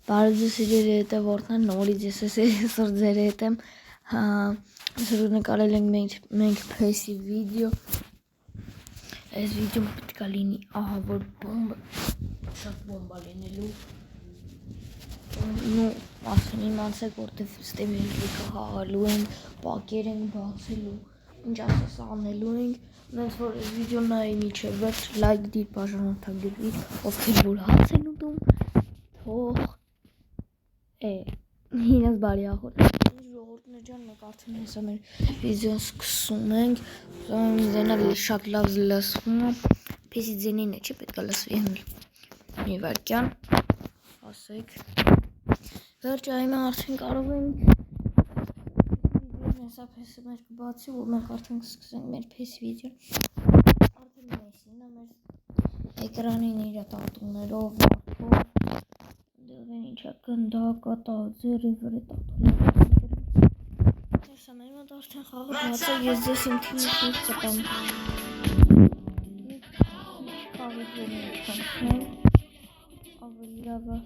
Բարեձեւսիրել հետև որտնան նորից ես այսօր ձեր հետ եմ այսօր նկարել ենք մենք փեսի վիդեո այս վիդեոն պետք է լինի ահա որ շատ բոմբա լինելու ну ասեն իմացեք որտեվ ստեմին խաղալու ենք պակեր ենք բացելու ինչ ասես անելու ենք Մենք որ այս վիդեոն նայի միջև վերջ լայք դիր բաժանորդագրվի ովքեր որ հաց են ուտում թող Ինձ բարի ախոտ ժողովուրդներ ջան մենք արդեն հեսա մեր վիդեոն սկսում ենք ձենը շատ լավ լսվում է փեսի ձենին է չի պետք է լսվի մի վարքյան ասեք վերջ այմա արդեն կարող ենք հեսա փեսը մեր կբացի որ մենք արդեն սկսենք մեր փեսի վիդեոն արդեն մեսին է մեր էկրանին իր տատուներով Ինչա գնդակա ձերի վրա տատուներ Հեսա մեր մոտ արդեն խաղը բաց է ես ձեզ իմ թիմի խիղ կտամ խաղի ձերին չանցնեմ ավելի լավ է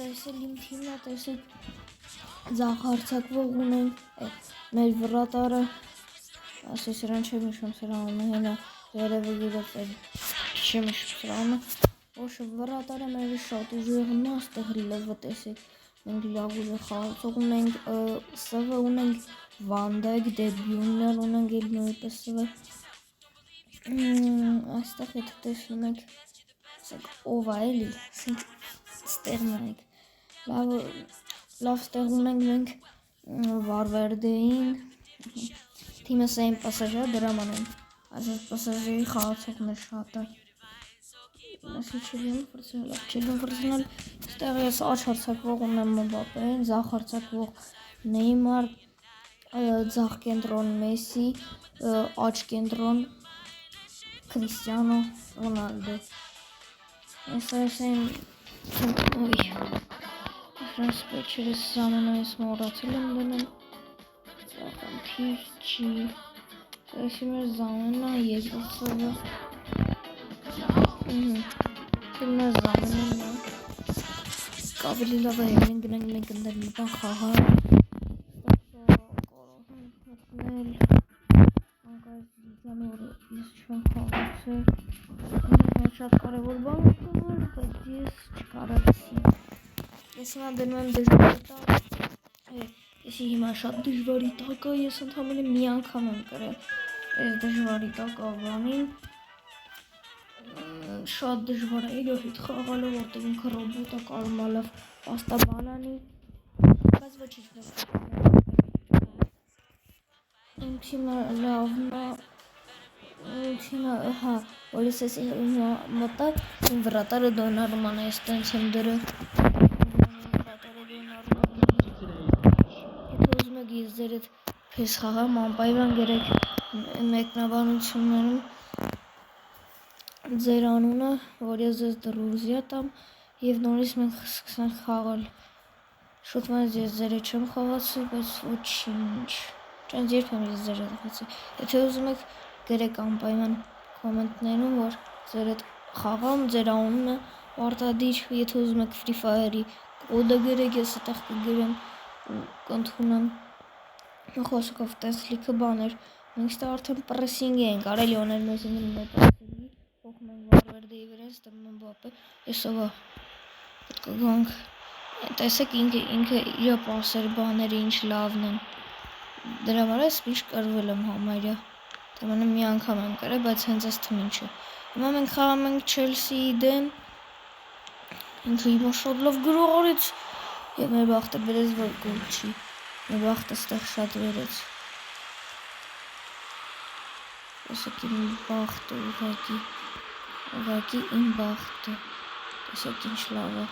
այս էլ իմ թիմն է տեսեք ձախ հարցակվող ունենք մեր վրատարը ասես սրան չեմ իշում սրանը հենա երևը յուրով չեմ իշում սրանը Ոշը վրատարը մեր շատ ուժեղն է աստեղ լվը տեսեք մենք լավ ուժեղ խաղացող ունենք սվը ունենք վանդայք դեբյուններ ունենք էլ նույնպես սվը այստեղ եթե տեսնում եք ասենք ով է էլի ասենք ստեղ նայեք լավ ստեղ ունենք մենք վարվերդեին թիմը սային պասաժա դրաման են այսպես պասաժերի խաղացողներ շատ է Ասի չելին ֆրցնալ ստեղ ես աչ հարցակվող ունեմ Մբապեն, ձախ հարցակվող Նեյմար, ձախ կենտրոն Մեսի, աչ կենտրոն Քրիստիանո Ռոնալդո Այս են սպեչերս զամանայս մորացել եմ դնում խնդիր չի Այսի մեր զամանա երկուսը Filmə zamanım var. Kabili lava evinin günün gündəlindən xaha. Շատ կարևոր բան կար, բայց ես չկարողացի։ Ես հիմա դնում եմ դժվարի տակ։ Ես հիմա շատ դժվարի տակ եմ, ես ընդհանրապես մի անգամ եմ կրել այս դժվարի տակ ավանին։ Շատ դժվար է իր հետ խաղալը, որտեղ ինքը ռոբոտ է կարող է լավ պաստա բանանի, բայց ոչինչ Իմ թիմը լավն է, իմ թիմը, որ ես մտակ, իմ վրատարը դոնարման է, ես տենց եմ դրը, եթե ուզում եք ես ձեր հետ փես խաղամ, անպայման գրեք մեկնաբանություններում ձեր անունը, որ ես ձեզ դրուզիա տամ և նորից մենք սկսենք խաղալ Շուտ մեզ ես ձեր հետ չեմ խաղացել, բայց ոչինչ Չենց երբեմ ես ձեր հետ խաղացել Եթե ուզում եք գրեք անպայման կոմենտներում, որ ձեր հետ խաղամ, ձեր անունը պարտադիր Եթե ուզում եք Free Fire-ի կոդը գրեք, ես այդտեղ կգրեմ ու կընդունեմ Խոսքով տես լիքը բաներ Մենք ստեղ արդեն պրեսինգ ենք արել Լիոնել Մեսին պրեսինգի Փոխում ենք վարվերդեի վրա, ստեմ Մբապե, եսովա պետք է գանք Տեսեք ինքը իր պասեր բաները ինչ լավն են Դրա վրա ես միշտ կրվել եմ համարյա Դեմանը մի անգամ եմ կրել, բայց հենց այս թմին չէ Հիմա մենք խաղում ենք Չելսիի դեմ Ինքը հիմա շատ լավ գրող արեց Եվ մեր բախտը բերեց, որ գոլ չի Մեր բախտը ստեղ շատ վերեց Տեսեք իմ բախտը ուղղակի իմ բախտը Տեսեք ինչ լավ է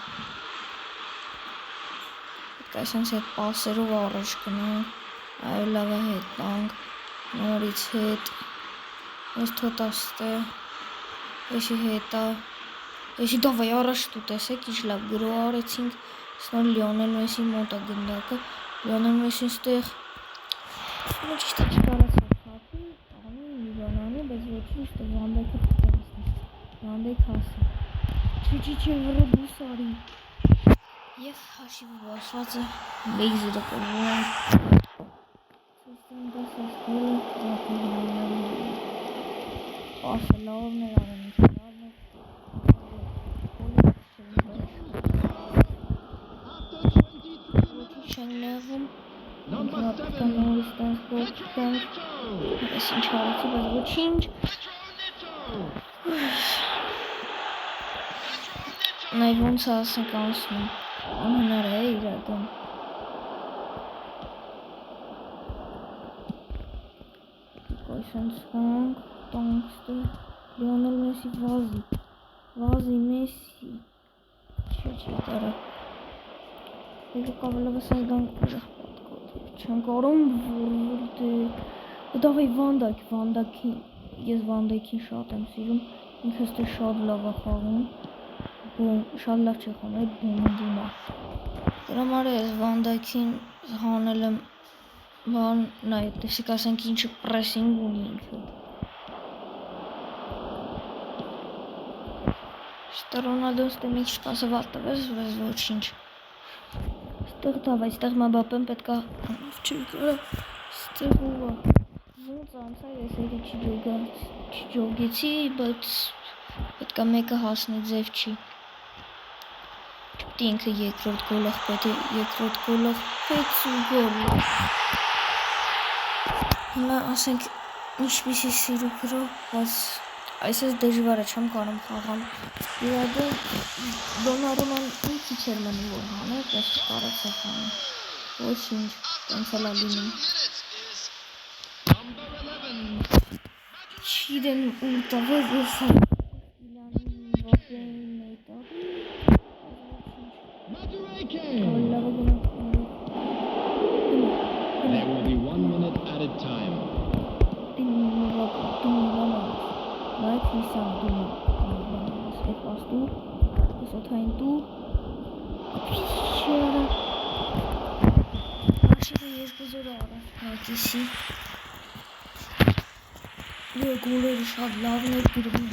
Պետք է այսպես հետ պասերով առաջ գնանք Այո լավ է հետանք Նորից հետ Ես թոտաստե Եսի հետա Եսի դավայ առաջ դու տեսեք ինչ լավ գրող արեցինք Սնոր Լիոնել Մեսի մոտա գնդակը Լիոնել Մեսին ստեղ Ինչ իստեղ չկարացավ խապի Անի մի բանանի բայց ոչինչ ստեղ վանդայքը Վանդայք հասի Քիչի վրդուսարի։ Եվ հաշիվը բացված է բեյզերը կողում է։ Սստեն դասս գորը դատի հնարի պասը լավն է լավն է լավն է ոչի չեն լեղում ինքնապետկան նորից տանց գորտկանք ես ինչ հարացի բայց ոչինչ նայր ոնց ասենք անսնում անհնար է իրական Այսինչ հանք, տանքստը, Լիոնել Մեսի վազի Մեսի, չի տարա, եկը կավելավս այս դանք պրեղ պատկոտ, չեն կարում որդ է, դավայ Վանդակին, ես Վանդակին շատ եմ սիրում, ինքս թե շատ լավ է խաղում, շատ լավ չի խաղում, այդ բոմդիմա, դրա համար ես Վանդակին հանել եմ Բան նայ, տեսիք ասենք ինչը պրեսինգ ունի ինքը Շտա Ռոնալդոն ստեմ ինչ սպասը վատ տվես, բայց ոչինչ Ստեղ դավայ, ստեղ Մբապեն պետքա չի կարա Ստեղ ուվա Ոնց անցա ես էլի չջոգեցի, բայց պետքա մեկը հասնի ձև չի Չպետի ինքը երկրորդ գոլող պետ է, երկրորդ գոլող պետ ու գոլ Հիմա ասենք ինչպիսի սիրու գրով, բայց այսպես դժվար է չեմ կարում խաղալ Իրադը Դոնարուման մի քիչ էր մնի որ հանել, բայց չկարացա խաղալ Ոչինչ, տենց էլ է լինում Չիրեն ուր տավեր ես Իլանի Մբապեին էի տավի Լավը գնա There will be 1 minute added time. Բայց հիսան դու Այդ պաստու Ես օթային դու Շերա Աշիվը երկու զոր առաջ Հակիսի Գոլերը շատ լավն է գրվում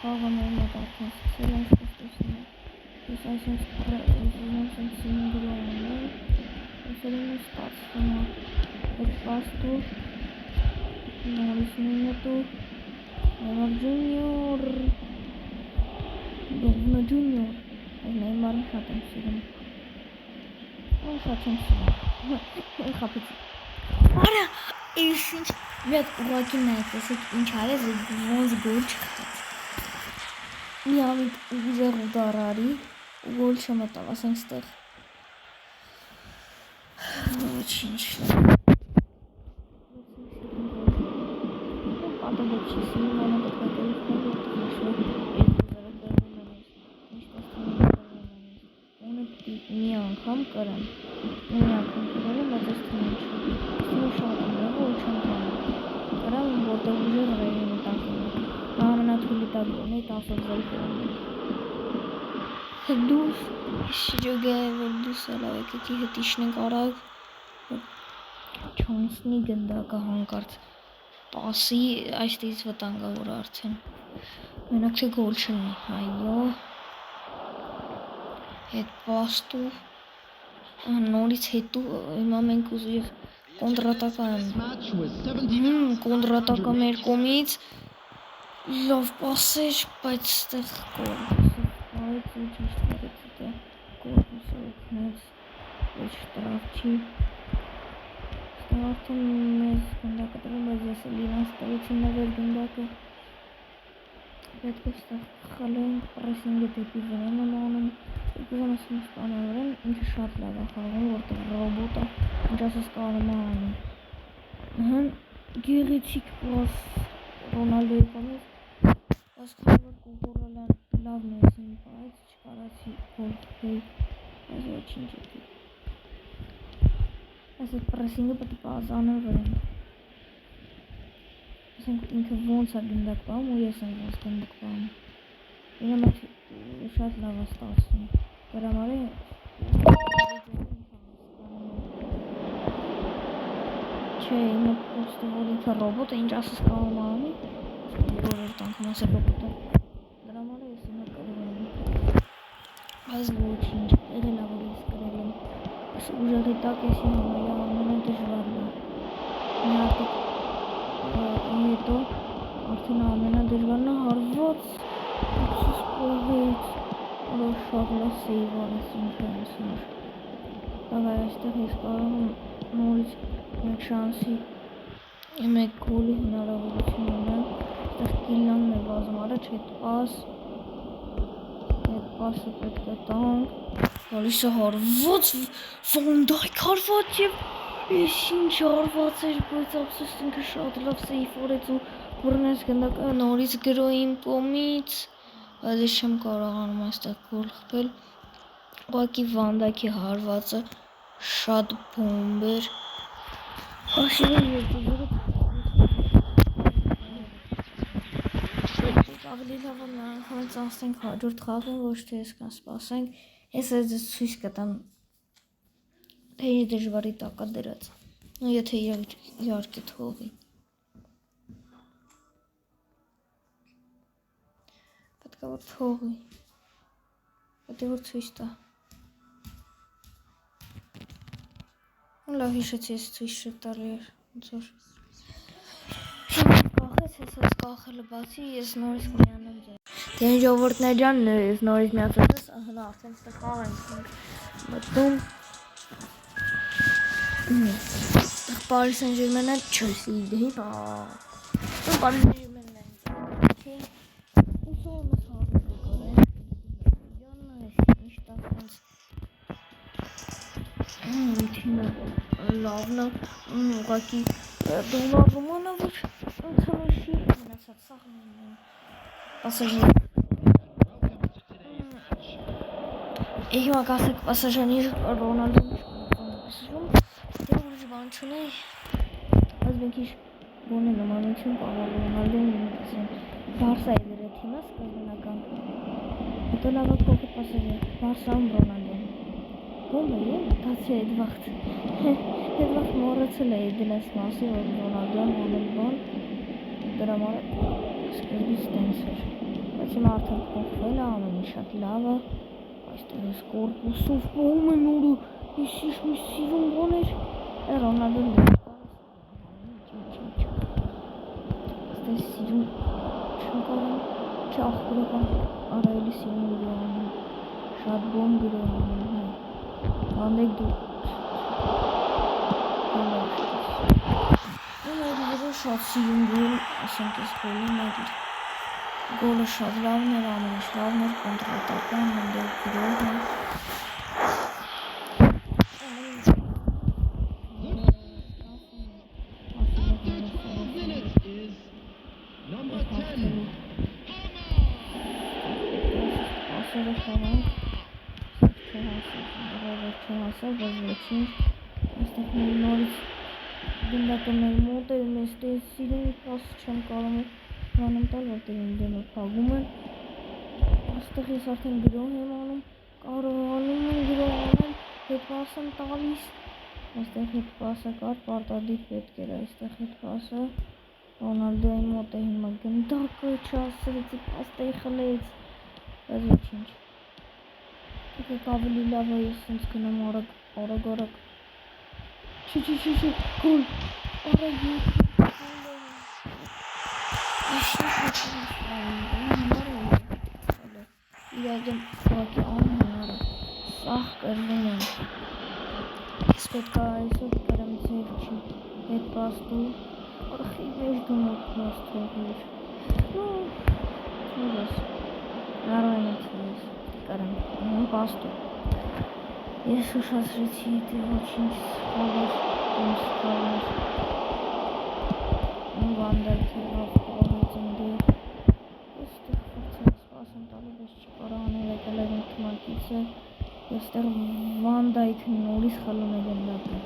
Խաղը մեր մոտարդան սկսել են սկստոսն է Ես այսինչ սինգլո անել Այսերին է ստացվում է Այդ պաստու Նորից նույնետու Նեյմար ջունյոր Դողնը ջունյոր Այս Նեյմարն շատ եմ սիրում Շատ չեմ սիրում Խապեցի Արա Ինչինչ Մետ ուղակի նայք տեսեք ինչ արեց ոնց գոլ չխտեց Մի ամիտ ուժեղ ուդարարի ու գոլ չմտավ, ասենք ստեղ Ոչինչ Պատաբոք չի սիրում անա պետքա գոլիք նագորդ նշվող երկուզարը կրվում անես Ինչ տաստանում կրվում անես Ունը մի անգամ կրեմ Մի անգամ կրել եմ, բայց ես թիմին չեմ Թիմը շատ եմ լավը ու չեմ կանում Կրեմ որտեղ ուժեղ ռեյնի տակում Նա ամենաթուլի տակ բոնի 10 զել կրում Դուս շջոգայ որ դուս ալավ եկեքի հտիշնենք արագ Չոնսնի գնդակը հանկարդ Պասի այստից վտանգավոր արդեն Մենակ թե գոլ չլնի Այո Հետ պաստու Նորից հետու հիմա մենք ուզու և կոնդրատակա Կոնդրատակա մեր կոմից Լավ պասեր, բայց ստեղ գոլ Բայց ու ճիշտ վարեց դա Կորպուսը ոգնեց Ոչ շտրավ չի Ստեղ արդեն մեզ գնդակը տրում Բայց ես էլ իրանց տվեցին նվեր գնդակը Պետք է ստեղ խլենք պրեսինգը դեպի վրեն եմ անում Երկուզան ասում սպանավորեն ինքը շատ լավ է խաղում Որտեղ ռոբոտը ինչ ասես կարում է անում Գեղեցիկ պրոս Ռոնալդոյի կոմից Բայց քանի որ կուկորել են լավ մեսին բայց չկարացի գոլքեի Այս ոչինչ էտի Այս այդ պրեսինգը պետք է պազանեմ վրեն Ասենք ինքը ոնց է գնդակ պահում ու ես եմ ոնց գնդակ պահում Ինը մոտ շատ լավ է ստացվում Դրա համար է Չէ, իմը պոստը որ ինքը ռոբոտ է, ինչ ասես կարող անի, որը տանքում ասը ռոբոտը, դրա մալը ես իմը կրում եմ, այս ոչինչ, եղել ավոր ես կրել եմ, այս ուժեղի տակ եսի համարյա ամենը դժվարն է, միատիկ հետո արդեն ամենը դժվարն է հարված, ուսուս պողից, որով շարլա սեյվ արես ինքը ինսնոր, դավայ այստեղ ես կարող եմ նորից մեկ շանսի մեկ գոլի հնարավորություն ունեմ, այստեղ կիլլանն է վազում առաջ, հետ պասը պետք է տանք, նորից է հարված, Վանդայք հարված և ես ինչ հարված էր, բայց ապսոս ինքը շատ լավ սեյվ արեց ու որնես գնդակը նորից գրո իմ կոմից, բայց ես չեմ կարողանում այստեղ գոլ խփել, ուղղակի Վանդայքի հարվածը շատ բոմբ էր, Հաշիվը երկուզորը ավելի լավ է նրանք հենց անցնենք հաջորդ խաղին, ոչ թե ես կան սպասենք, ես այս ձեզ ցույց կտամ, թե իր դժվարի տակա դրած, ու եթե իհարկե թողի, պետք է որ թողի, պետք է որ ցույց տա, լավ հիշեցի ես ցույց շտալի էր, ոնց որ կախեց, ես կախելը բացի, ես նորից միանում ձեր դե ինչ ժողովուրդներ ջան, ես նորից միացած ես, հնա արդեն ստեղ խաղ ենք մտնում ստեղ Paris Saint-Germain-ը Chelsea դեհի Paris Saint-Germain-ն է ուսում ես հավիտ կորեն յոնը ես ինչ տախենց թիմը լավն է, ուղղակի դոլարումանը, որ ընցանոշի մնացած սաղն են պասաժիր հիմա կասեք պասաժանիր Ռոնալդոն պասաժում, դե ուրիշ բան չունի, բայց մենք իշ բոն է նմանություն կարող Ռոնալդոն Բարսա է դրա թիմը սկզբնական, հետո լավը փոքր պասաժիր, Բարսայում Ռոնալդոն Բոմբը եմ, բացի այդ վաղտ մորացել է դնես մասի, որ Ռոնալդոն անել բան, դրա մարը սկզբից տենց էր, բայց հիմա արդեն փոխվել է, ամենի շատ լավ է, այստեղ ես կորպուսով պողում եմ նորը, ես իշ մի սիրում բան էր, Ռոնալդոն այստեղ սիրում չեմ կարում, չաղբուրական արայելի սիրում գրո անում, շատ բոմ գրո անում, Վանդայք դու Ուղղակի շատ սիրում գոլ, ասենք ես գոլի մագիր գոլը շատ լավն էր, ամենիշ լավն էր, կոնտրատական, հնդեր գրող է ասերը խաղանք չհասավ, բայց ոչինչ, այստեղ նորից գնդակը մեր մոտ է, մեզ տես սիրում պաս չեմ կարող վանում տալ, որտեղ իմ դեմը փագում են, այստեղ ես արդեն գրող եմ անում, կարողանում եմ գրող անել, հետ պաս եմ տալիս, այստեղ հետ պասը կար, պարտադիր պետք էր, այստեղ հետ պասը, Ռոնալդոյի մոտ է հիմա գնդակը չասրեցի, պաստեի խլեց, բայց ոչինչ Եկեք ավելի լավ է ես ինձ գնամ արագ Չի, գոլ, արագ իրագեմ ուղղակի անհնարը, սաղ կրվում եմ, ես պետք է այսօր կրեմ ձեր չի, հետ պաստու, արխի մեջ դունով պաստ թողիր, ուր ես, կարող եմ ես կրեմ, պաստու, ես ուշացրեցի, թե ոչինչ սխալեր, Վանդայքը լավ խաղեց ընդեղ, ես տեղ խրցել սպաս եմ տալի, բայց չկարա անել եկել էր ինք մակիցը, ես տեղ Վանդայքը նորից խլում է գնդակը,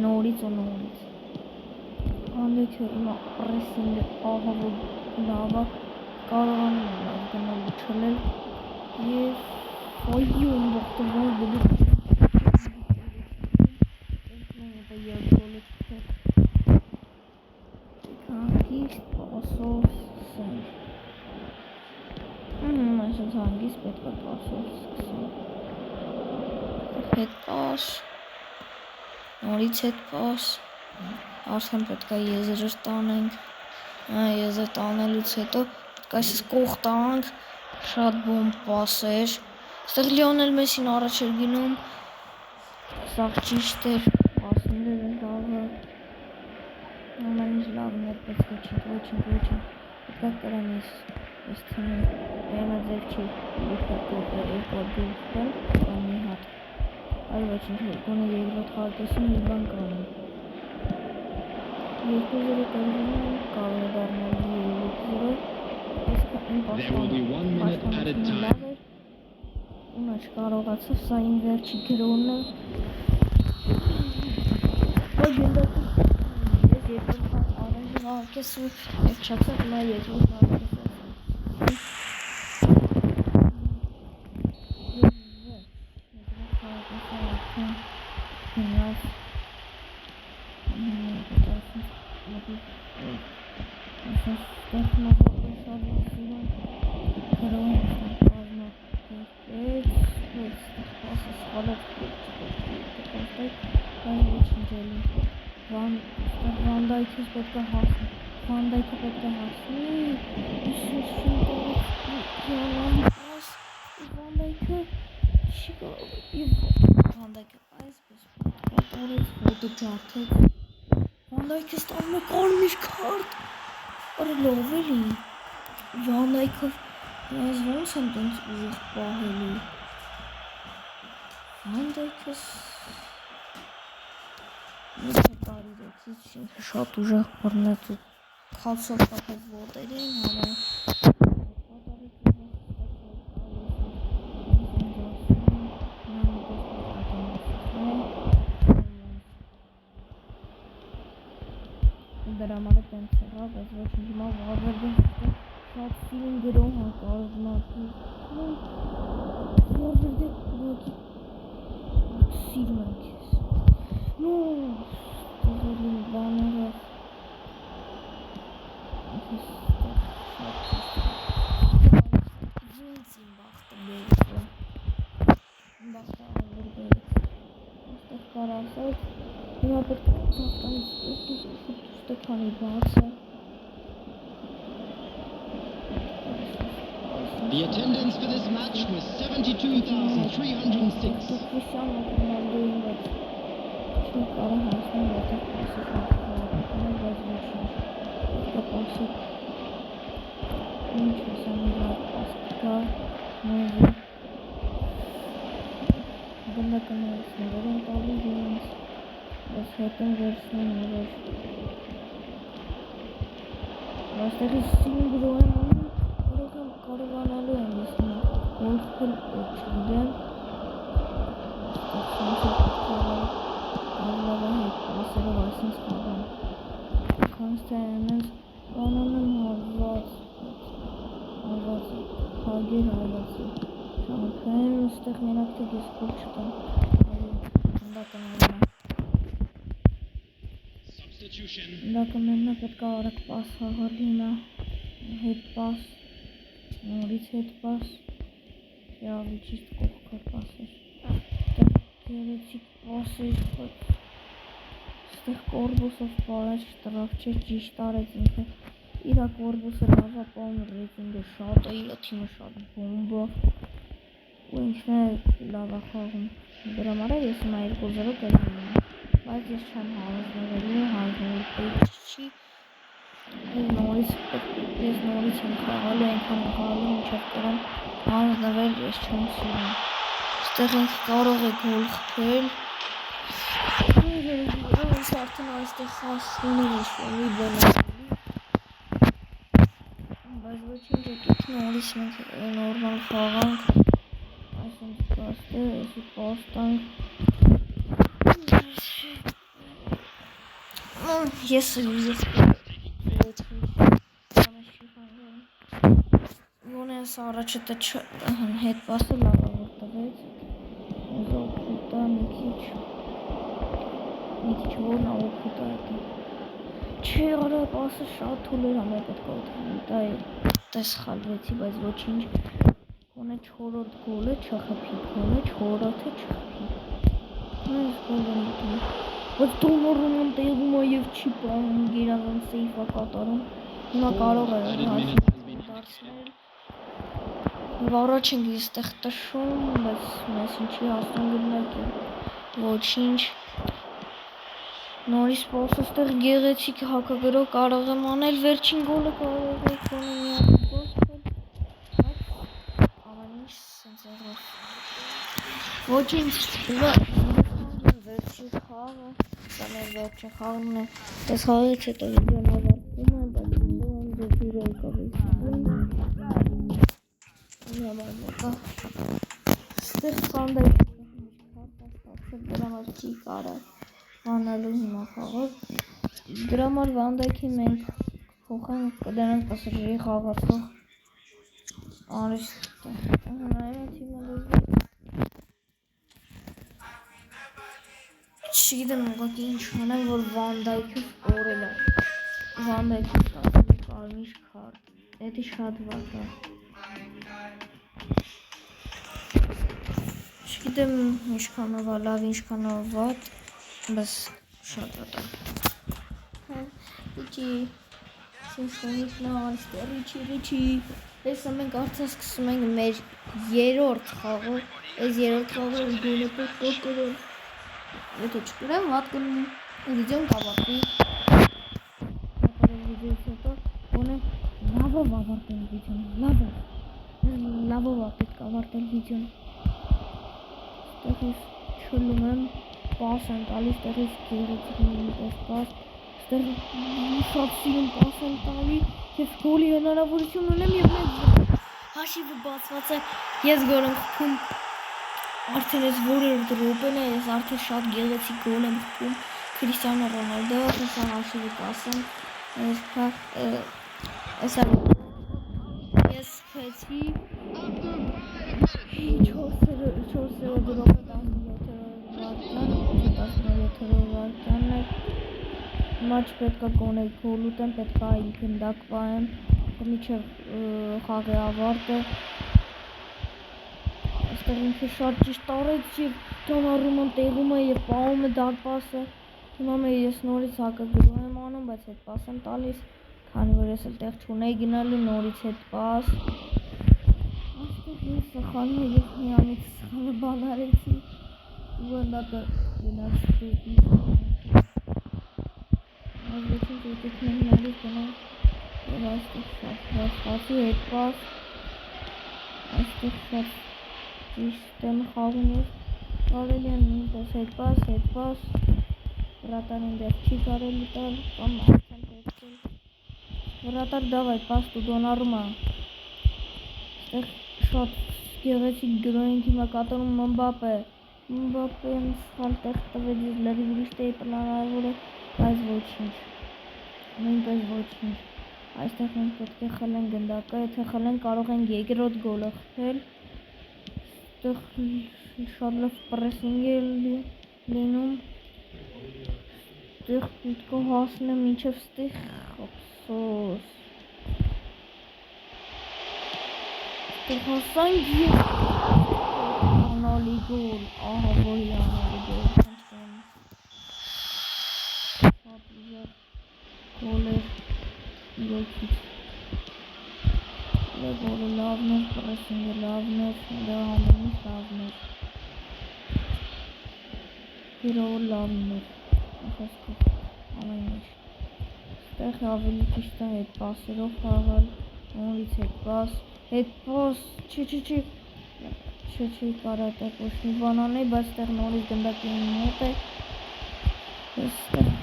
նորից ու նորից, Վանդայքը իմա պրեսինգը ահավոր լավա, կարողանում է լավ գնել ու չլել, և այում բողտվան բլուկ, Ճիշտ պասով սկսենք։ Այսպես հանգիստ պետք է պասով սկսենք։ Հետ պաս, նորից հետ պաս, արդեն պետք է եզրը տանենք, եզրը տանելուց հետո պետք է այսպես կող տանք, շատ բոմ պասեր, ստեղ Լիոնել Մեսին առաջ էր գնում, սաղ ճիշտ էր, պասներ էր լավը, ամեն ինչ լավն էր, պետք ոչինչ, պետք է կրեմ ես թիմին, եմը ձև չի, երկու գուլխեն, կամ մի հատ, այլ ոչինչ, գոնե երկրորդ խաղակեսում մի բան կանեմ, 2-0 կրվում կարող է դառնալ 3-0, There will be 1 minute at a time. Ունը չկարողացավ, սա իմ վերջի գրոնն է, ես երկրորդ առանձին աղակեսում և չացավ նա երկրորդ աղակեսում։ Վանդայքից պետք է հասնի, Վանդայքը պետք է հասնի, Վանդայքը չի Վանդայքը այսպես կատարեց, ոտը ջարդեց, Վանդայքը ստանում է կարմիր քարտ, արի լով էլի, Վանդայքը ես ոնց եմ տենց ուժեղ պահելի, Վանդայքս շատ ուժեղ բռնեց ու քացով կապեց ոտերին, դրա համար է տենց եղավ, բայց ոչինչ հիմա Վարվարդը շատ սիրուն գրոհ է կազմակերպում, Վարվարդը սիրում եմ քեզ, Տղերին բաները Ոնց իմ բախտը բերեցը Իմ բախտը ավոր բերեց Ոստեղ կար ասած Հիմա պետք է ծաղտանից ստեքանի բաց է The attendance for this match was 72,306. Քրիստիանո Ռոնալդոյին բայց չի կարող հասնել որտեղ պասի շարքավորությունը, բայց ոչինչ, պետք է պասի, ինչ ես անի լավ պաս կա, նոզի, գնդակը նորսներ են տալի իրենց, բայց հետ են վերցնում նորոշ, այստեղից սիրուն գրող եմ անում, կարողանալու եմ ես հիմա, գոլֆել չգիտեմ, Ալլավա հետ պասերով այսինց խաղան Քանց թե այնենց բանան եմ հարված հագեր հարվածի շամքային ուստեղ մենակ թե ես կոր չտամ ընդակը մեննա ընդակը մեննա պետք է արակ պաս հաղալ հիմա հետ պաս նորից հետ պաս ավելի ճիշտ կողքար պասեր Գերեցիկ պասեր Ստեղ կորբուսով պարաչ տրավ չէր ճիշտ արեց ինքը իրա կորբուսը լավա պահում ռեյտինգը շատ է իրա թիմը շատ բոմբա ու ինքն է լավա խաղում դրա համար ես հիմա 2-0 կերնում եմ բայց ես չեմ հանձնվելու պետք չի ես նորից եմ խաղալու այնքան եմ խաղալու մինչև կրեմ հանձնվել ես չեմ սիրում Ստեղ ինքը կարող է գոլ խփել Ոնց արդեն այստեղ խաղացողներ հիշվելի բնալի բայց ոչինչ եկեք նորից մենք նորմալ խաղանք այսինչ կաստը, այսի պաստանք ես Գոնե ես առաջը հետ պասը լավա որ տվեց Օգուտա մի քիչ որն է օգուտա հետը Չի եղել պասը շատ թույլ էր համը պետք է օգնի դա դες խալվեցի բայց ոչինչ Գոնե 4-րդ գոլը չխփի գոնե 4-րդը չխփի Այս գոլը մտնում Բայց դոնորում տեղում է եւ չի պահում գերազան սեյֆա կատարում Հիմա կարող է դարձնել Եվ առաջ ենք այստեղ տշում բայց մեզ ինչի հասնում գնարկի Ոչինչ Նորից պասը ստեղ գեղեցիկ հակագրող կարող եմ անել վերջին գոլը կարող է գոնե միակ գոլ բայց ամեն ինչ սենց եղավ Ոչինչ վերջին խաղը Սա մեր վերջին խաղն է Այս խաղից հետո վիդեոն ավարտվում է բայց վիդեոն դեպի եկավ Ստեղ Վանդայքի դրա համար չի կարա Վանալու հիմա խաղով Դրա համար Վանդայքի մենք փոխենք կդրանք պասաժիրի խաղացող Արիստը Չգիտեմ ուղղակի ինչ անեմ որ Վանդայքը օրել է Վանդայքը ստացել է կարմիր քարտ Էդի շատ վատ է Չգիտեմ ինչքանով է լավ ինչքանով վատ բայց շատ վատ է Իջի Սիմֆոնիկն Արիստը Ռիչի Տեսա մենք արդեն սկսում ենք մեր երրորդ խաղը Այս երրորդ խաղը գոլը պետք է կրել Եթե չկրեմ վատ կլինի վիդեոն կավարտվի Վիդեոից հետո գոնե լավով ավարտել վիդեոն լավով պետք է ավարտել վիդեոն Ստեղից չլում եմ պաս եմ տալիս ստեղից գեղեցիկ նույնպես պաս Ստեղ շատ սիրում պաս եմ տալի և գոլի հնարավորություն ունեմ և մեկ հաշիվը բացված է ես գոլ եմ խփում Արդեն ես որերորդ րոպեն է, ես արդեն շատ գեղեցիկ գոլ եմ խփում Քրիստիանո Ռոնալդո, հեսա հաշիվը կասեմ Ես խեցի 4-րդ րոպե 17-րդ վարքյանն է Հիմա չպետք է գոնե գոլ ուտեմ, պետք է գնդակ պահեմ Մինչև խաղի ավարտը Այստեղ ինքը շատ ճիշտ արեց և Դոնարուման տեղում է և պահում է դարպասը Հիմա ես նորից հակագրում եմ անում, բայց հետ պաս եմ տալիս Քանի որ ես էլ տեղ չունեի գնալու, նորից հետ պաս Այստեղ ես սխալն է և միամիտ սխալը բան արեցի Ուղանդակը գնաց դեպի Այս ոչինչ ետիք մենք նորից գնանք Եվ այստեղ շատ վաստացի հետ պաս Այստեղ շատ Ճիշտ եմ խաղում ես Կարելի են նույնպես հետ պաս Վրատարին դեղ չի կարելի տալ Կամ արդեն պետքել Վրատար դավայ պաս տու Դոնարումա Այստեղ շատ գեղեցիկ գրոյինք հիմա կատարում Մբապեն սխալ տեղ տվեց ես լրի ուրիշ տեի պլանավորը Բայց ոչինչ Նույնպես ոչինչ Այստեղ մենք պետք է խլենք գնդակը Եթե խլենք կարող ենք երկրորդ գոլը խփել Այստեղ շատ լավ պրեսինգ է լինում Այստեղ պետք է հասնեմ մինչև ստեղ Ափսոս Այստեղ հասանք և Անալի գոլ Ահա որի անալի գոլ Շատ ուժեղ գոլ էր իրոքից Գոլը լավն էր, պրեսինգը լավն էր, դա ամեն ինչ լավն էր Գրողը լավն էր, խոսքով ամեն ինչ Ստեղ ավելի ճիշտ է հետ պասերով խաղալ, նորից հետ պաս, չի կարա տեղ ոչ մի բան անեի, բայց ստեղ նորից գնդակի մոտ է Ստեղ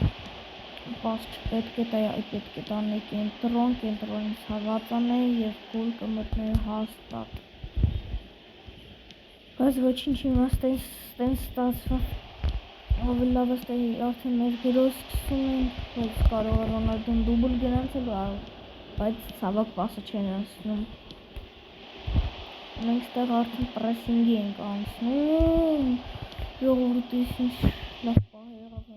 պաս չպետք է տա, պետք է տանեի կենտրոնից հավաց անեի և գոլ կմտնեի հաստատ Բայց ոչինչ հիմա ստենց ստացվավ Ավելի լավ ստեղ արդեն մեր գրոյ սկսում ենք Բայց կարող է Ռոնալդոն դուբլ գնացել Բայց ցավոք պասը չեն անցնում Մենք ստեղ արդեն պրեսինգի ենք անցնում Ժողովուրդիս ինչ լավ պահ եղավ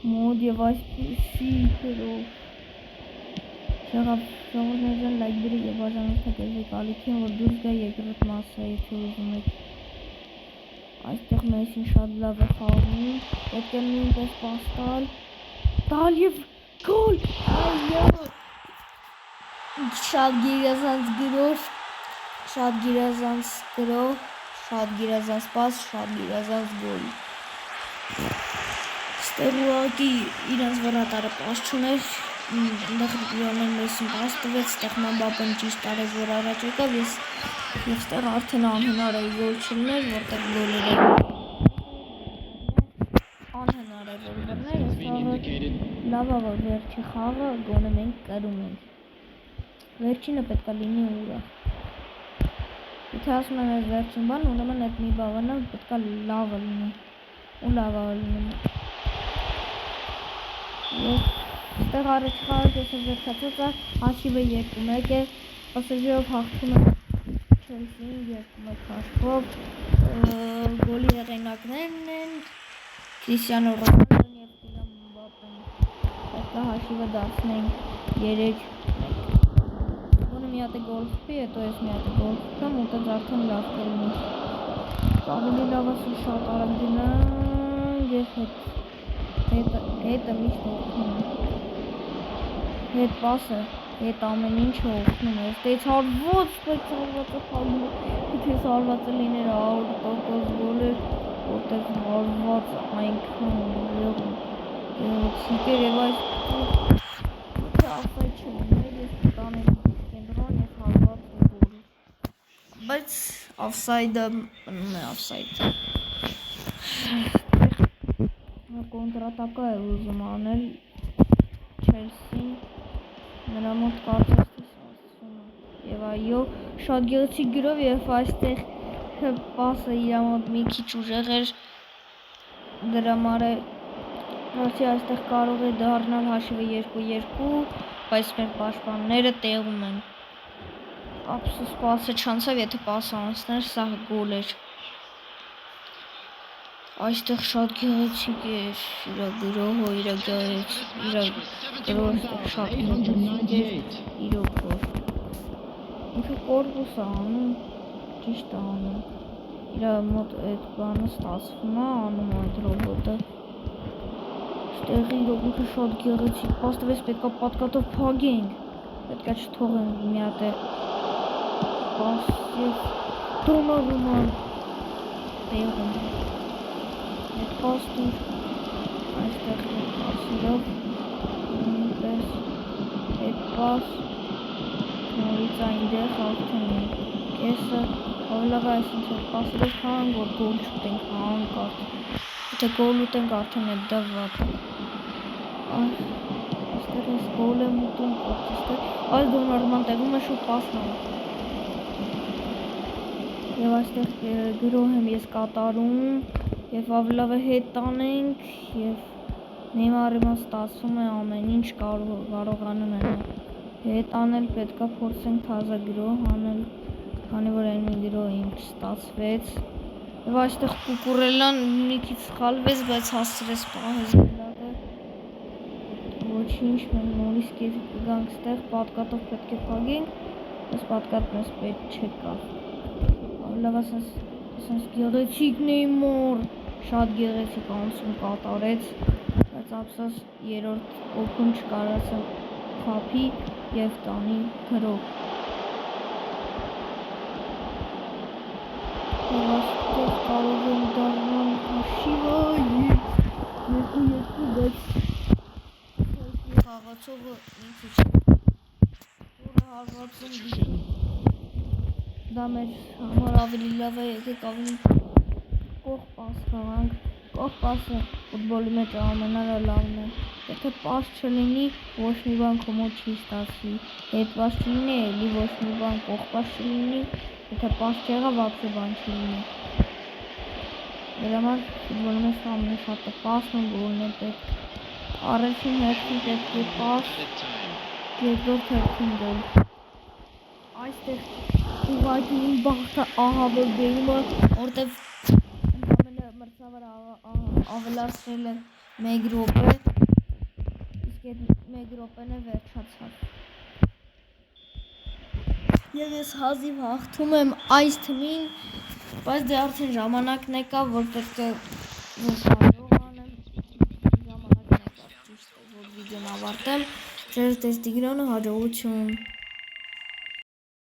Մոդ եւ այսպիսի գրով Շաղավժան լայք բերի եւ բաժանորդեք եզեք ալիքին, որ դուրս գա երկրորդ մասը, եթե ուզում եք։ Այստեղ Մեսին շատ լավ է խաղում, պետք է նույնպես պաս տալ եւ գոլ, այո, շատ գերազանց գրով, շատ գերազանց պաս, շատ գերազանց գոլ։ Ստեղ ուղղակի իրենց վրատարը պաս չուներ, այնտեղ Լիոնել Մեսին պաս տվեց, ստեղ Մբապեն ճիշտ արեց, որ առաջ եկավ, եւ ստեղ արդեն անհնար է գոլ չլիներ, որտեղ գոլերը անհնար է որ բռներ, լավ է որ վերջի խաղը գոնե մենք կրում ենք։ Վերջինը պետք է լինի ուրախ։ Եթե ասում եմ ես վերջին բան, ուրեմն այդ մի բանը պետք է լավը լինի, ու լավը լինի։ Ստեղ առաջ խաղը կեսը վերջացած է, հաշիվը 2-1 է, PSG-ով հաղթում է Չելսին 2-1 հաշվով, գոլի հեղինակներն են Քրիստիանո Ռոնալդոն եւ Կիլիան Մբապեն։ Պետք է հաշիվը դարձնենք 3-1։ Գոնե մի հատ է գոլ խփի, հետո ես մի հատ է գոլ խփեմ, ու դա արդեն լավ կլինի։ Ավելի լավ է շատ արագ գնանք եւ հետը միշտ օգնում է։ Հետ պասը, հետ ամեն ինչը օգնում է։ Ստեից հարված, բայց հարվածը խաղում է։ Եթե հարվածը լիներ 100% գոլ էր, որտեղ հարված այնքան գեղեցիկ էր եւ այս եթե ավսայդ չլիներ, ես կտաներ կենտրոն եւ հարված գոլ։ Բայց ավսայդը մնում է ավսայդ։ Կոնտրատակա է ուզում անել Չելսին, նրա մոտ կարծես թե ստացվում է։ Եվ այո, շատ գեղեցիկ գրով եւ այստեղ պասը իր մոտ մի քիչ ուժեղ էր, դրա համար է Ռոսիա այստեղ կարող է դառնալ հաշիվը 2-2, բայց մեր պաշտպանները տեղում են։ Ափսոս պասը չանցավ, եթե պասը անցներ, սա գոլ էր։ Այստեղ շատ գեղեցիկ էր, իր գրոհը, իր գրոհը շատ գեղեցիկ էր, իրոք որ։ Ինչու կորպուս է անում, ճիշտ է անում։ Իր մոտ այդ բանը ստացվում է, անում այդ ռոբոտը։ Այստեղ իրոք ինքը շատ գեղեցիկ պաս տվեց, պետք է պատկատով փագենք։ Պետք է չթողենք մի հատ է պաս եւ Դոննարուման տեղում։ Այդ պաստուր այստեղ պասիրով նույնպես այդ պաս նորից այնտեղ արդեն կեսը ավելավ այսինչ որ պասիրով խաղանք, որ գոլ չուտենք հանք արդեն եթե գոլ ուտենք արդեն այդ դա վատ է այստեղ ես գոլ եմ ուտում այստեղ այս Դոննարուման տեղում է շուտ պասն է եւ այստեղ գրոհ եմ ես կատարում Եվ ավլավ է հետ տանենք և Նեյմարի մոտ ստացվում է ամեն ինչ կարողանում են հետ անել, պետք է փորձենք թազա գրոհ անել, քանի որ այն մի գրոհ ինձ ստացվեց Եվ այստեղ Կուկուրելան մի քիչ սխալվեց, բայց հասցրեց պահել զինվորը Ոչինչ, մենք նորից կգանք ստեղ, պատկատով պետք է փագենք, բայց պատկատն ես պետք չեկավ Ավլավ ասենց գեղեցիկ Նեյմար Շատ գեղեցիկ անցում կատարեց, բայց ափսոս երրորդ օգուն չկարողացավ խփի եւ տանի գրոհ։ Եվ այստեղ կարող են դառնալ հաշիվը 2-2, բայց խաղացողը ինքը չէ։ Որը հարվածում դիտում։ Դա մեր համար ավելի լավ է, եկեք ավելի կող պաս խաղանք, կող պասը ֆուտբոլի մեջ ամենալավն է, եթե պաս չլինի, ոչ մի բան քո մոտ չի ստացվի, հետ պաս չլինի, էլի ոչ մի բան կող պաս չլինի, եթե պաս չեղավ, ապսե բան չլինի, դրա համար ֆուտբոլի մեջ ամենաշատը պասն ու գոլն է պետք, առաջին հերթին պետք է պաս, երկրորդ հերթին գոլ, այստեղ ուղղակի իմ բախտը ահավոր բերում է, որտև մրցավար ավելացրել է մեկ րոպե մեկ րոպեն է վերջացավ։ Եվ ես հազիվ հաղթում եմ այս թիմին, բայց դե արդեն ժամանակն եկավ, որ պետք է զսարող անեմ, ժամանակն եկավ ճիշտ է, որ վիդեոն ավարտեմ, ձեր տեստիգրոնը հաջողություն։